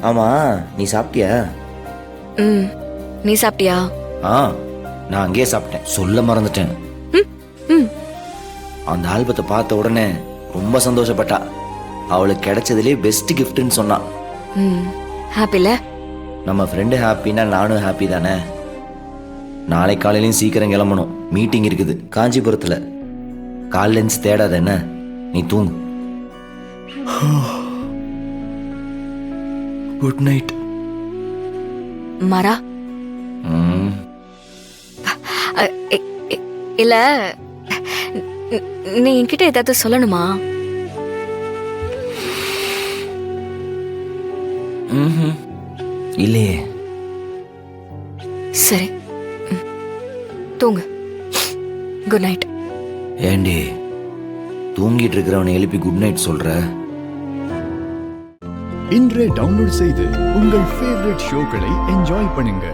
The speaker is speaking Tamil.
ஆமா, நீ சாப்பிட்டியா? ம். நீ சாப்பிட்டியா? ஆ, நான் அங்கேயே சாப்பிட்டேன். சொல்ல மறந்துட்டேன். ம். அந்த ஆல்பத்தை பார்த்த உடனே ரொம்ப சந்தோஷப்பட்டா. அவளுக்கு கிடைச்சதுலேயே பெஸ்ட் கிஃப்ட்னு சொன்னா. ம். ஹாப்பில? நம்ம ஃப்ரெண்டு ஹாப்பினா நானும் ஹாப்பி தானே. நாளை காலையிலையும் சீக்கிரம் கிளம்பணும். மீட்டிங் இருக்குது காஞ்சிபுரத்தில். கால் லென்ஸ் தேடாத என்ன, நீ தூங்கு. Good night. மரா? அ, இ- இ- இல்ல, நீ என்கிட்ட ஏதாவது சொல்லணுமா? இல்லையே. சரி, தூங்கு. Good night. ஏண்டி தூங்கிட்டு இருக்கிறவனை எழுப்பி குட் நைட் சொல்ற? இன்றே டவுன்லோட் செய்து உங்கள் ஃபேவரட் ஷோக்களை என்ஜாய் பண்ணுங்க.